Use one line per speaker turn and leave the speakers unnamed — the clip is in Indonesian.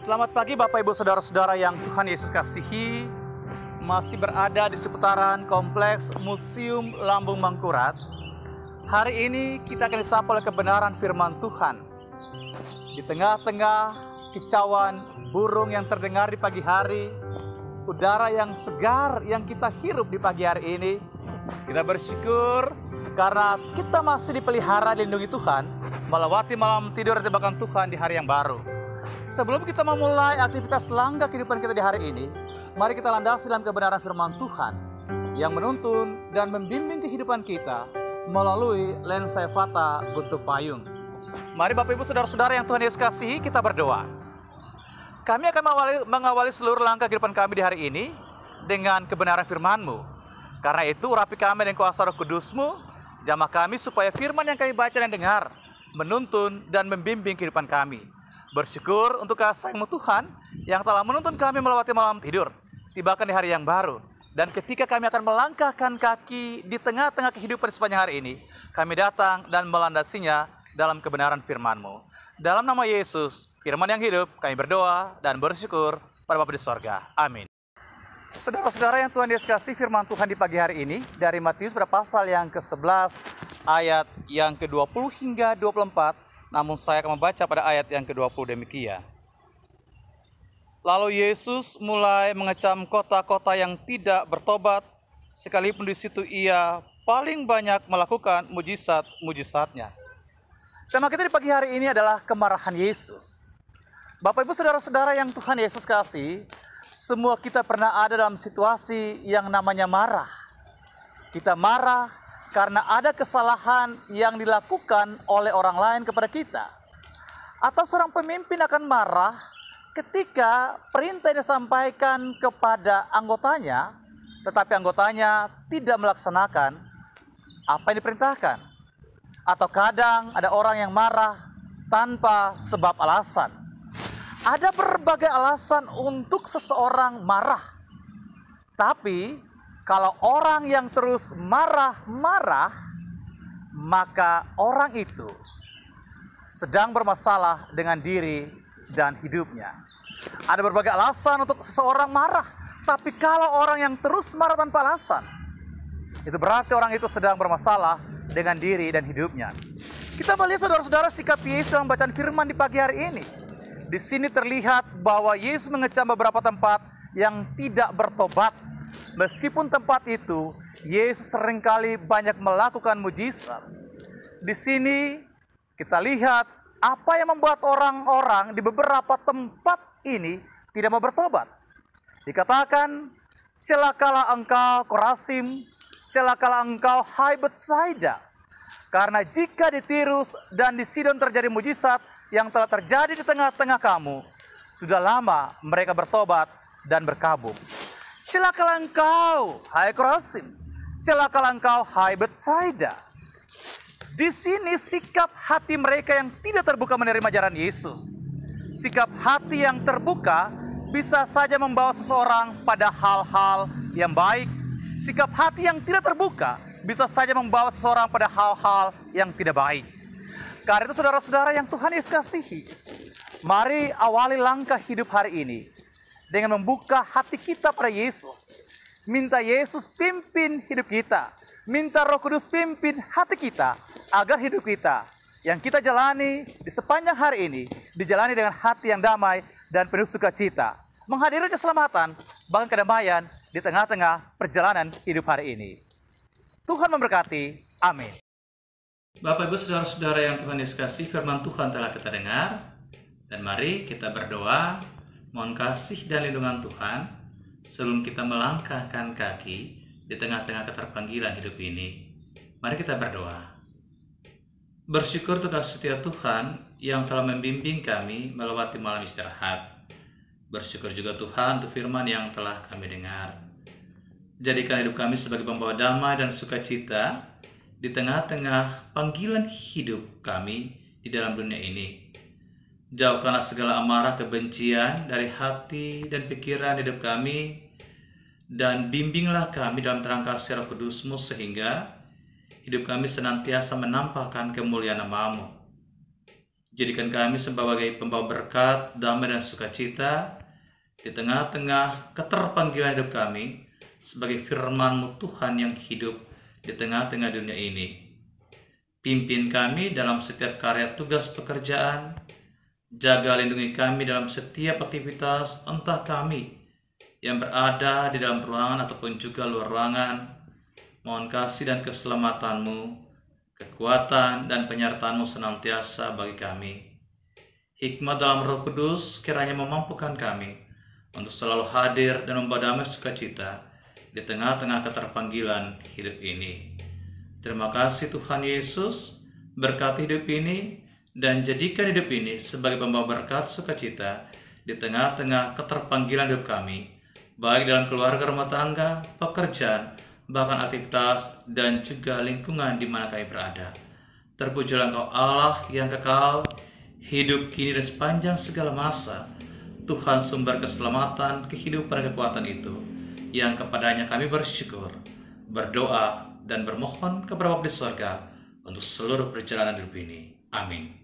Selamat pagi Bapak Ibu Saudara-saudara yang Tuhan Yesus kasihi. Masih berada di seputaran kompleks Museum Lambung Mangkurat. Hari ini kita akan disapa oleh kebenaran firman Tuhan. Di tengah-tengah kicauan burung yang terdengar di pagi hari, udara yang segar yang kita hirup di pagi hari ini, kita bersyukur karena kita masih dipelihara dilindungi Tuhan, melewati malam tidur di tebakan Tuhan di hari yang baru. Sebelum kita memulai aktivitas langkah kehidupan kita di hari ini, mari kita landasi dalam kebenaran firman Tuhan yang menuntun dan membimbing kehidupan kita melalui lensa fata bentuk payung. Mari Bapak Ibu Saudara-saudara yang Tuhan Yesus kasihi, kita berdoa. Kami akan mengawali seluruh langkah kehidupan kami di hari ini dengan kebenaran firman-Mu. Karena itu urapi kami dengan kuasa Roh Kudus-Mu, jamah kami supaya firman yang kami baca dan dengar menuntun dan membimbing kehidupan kami. Bersyukur untuk kasih-Mu Tuhan yang telah menuntun kami melewati malam tidur, tibakan di hari yang baru. Dan ketika kami akan melangkahkan kaki di tengah-tengah kehidupan sepanjang hari ini, kami datang dan melandasinya dalam kebenaran firman-Mu. Dalam nama Yesus, firman yang hidup, kami berdoa dan bersyukur pada Bapa di sorga. Amin. Saudara-saudara yang Tuhan Yesus kasih, firman Tuhan di pagi hari ini dari Matius pada pasal yang ke-11 ayat yang ke-20 hingga 24. Namun saya akan membaca pada ayat yang ke-20 demikian. Lalu Yesus mulai mengecam kota-kota yang tidak bertobat, sekalipun di situ ia paling banyak melakukan mujizat-mujizatnya. Tema kita di pagi hari ini adalah kemarahan Yesus. Bapak Ibu Saudara-saudara yang Tuhan Yesus kasih, semua kita pernah ada dalam situasi yang namanya marah. Kita marah karena ada kesalahan yang dilakukan oleh orang lain kepada kita. Atau seorang pemimpin akan marah ketika perintah yang disampaikan kepada anggotanya, tetapi anggotanya tidak melaksanakan apa yang diperintahkan. Atau kadang ada orang yang marah tanpa sebab alasan. Ada berbagai alasan untuk seseorang marah. Tapi kalau orang yang terus marah-marah, maka orang itu sedang bermasalah dengan diri dan hidupnya. Ada berbagai alasan untuk seseorang marah, tapi kalau orang yang terus marah tanpa alasan, itu berarti orang itu sedang bermasalah dengan diri dan hidupnya. Kita melihat saudara-saudara sikap Yesus dalam bacaan firman di pagi hari ini. Di sini terlihat bahwa Yesus mengecam beberapa tempat yang tidak bertobat. Meskipun tempat itu, Yesus seringkali banyak melakukan mujizat. Di sini kita lihat apa yang membuat orang-orang di beberapa tempat ini tidak mau bertobat. Dikatakan, celakalah engkau Korazim, celakalah engkau hai Betsaida. Karena jika di Tirus dan di Sidon terjadi mujizat yang telah terjadi di tengah-tengah kamu, sudah lama mereka bertobat dan berkabung. Celakalah engkau, hai Korazim. Celakalah engkau, hai Betsaida. Di sini sikap hati mereka yang tidak terbuka menerima ajaran Yesus. Sikap hati yang terbuka bisa saja membawa seseorang pada hal-hal yang baik. Sikap hati yang tidak terbuka bisa saja membawa seseorang pada hal-hal yang tidak baik. Karena itu saudara-saudara yang Tuhan Yesus kasihi, mari awali langkah hidup hari ini dengan membuka hati kita pada Yesus. Minta Yesus pimpin hidup kita. Minta Roh Kudus pimpin hati kita. Agar hidup kita yang kita jalani di sepanjang hari ini dijalani dengan hati yang damai dan penuh sukacita. Menghadiri keselamatan, bahkan kedamaian di tengah-tengah perjalanan hidup hari ini. Tuhan memberkati. Amin.
Bapak Ibu Saudara-saudara yang Tuhan Yesus kasih, firman Tuhan telah kita dengar. Dan mari kita berdoa. Mohon kasih dan lindungan Tuhan sebelum kita melangkahkan kaki di tengah-tengah keterpanggilan hidup ini. Mari kita berdoa. Bersyukur untuk kasih setia Tuhan yang telah membimbing kami melewati malam istirahat. Bersyukur juga Tuhan untuk firman yang telah kami dengar. Jadikan hidup kami sebagai pembawa damai dan sukacita di tengah-tengah panggilan hidup kami di dalam dunia ini. Jauhkanlah segala amarah kebencian dari hati dan pikiran hidup kami, dan bimbinglah kami dalam terang kasih Roh Kudus-Mu sehingga hidup kami senantiasa menampakkan kemuliaan nama-Mu. Jadikan kami sebagai pembawa berkat, damai dan sukacita di tengah-tengah keterpanggilan hidup kami sebagai firman-Mu Tuhan yang hidup di tengah-tengah dunia ini. Pimpin kami dalam setiap karya tugas pekerjaan, jaga lindungi kami dalam setiap aktivitas, entah kami yang berada di dalam ruangan ataupun juga luar ruangan. Mohon kasih dan keselamatan-Mu, kekuatan dan penyertaan-Mu senantiasa bagi kami. Hikmat dalam Roh Kudus kiranya memampukan kami untuk selalu hadir dan membawa damai sukacita di tengah-tengah keterpanggilan hidup ini. Terima kasih Tuhan Yesus, berkati hidup ini dan jadikan hidup ini sebagai pembawa berkat sukacita di tengah-tengah keterpanggilan hidup kami, baik dalam keluarga, rumah tangga, pekerjaan, bahkan aktivitas dan juga lingkungan di mana kami berada. Terpujilah Engkau Allah yang kekal, hidup kini dan sepanjang segala masa. Tuhan sumber keselamatan, kehidupan dan kekuatan itu, yang kepadanya kami bersyukur, berdoa, dan bermohon kepada Bapa di surga untuk seluruh perjalanan hidup ini. Amin.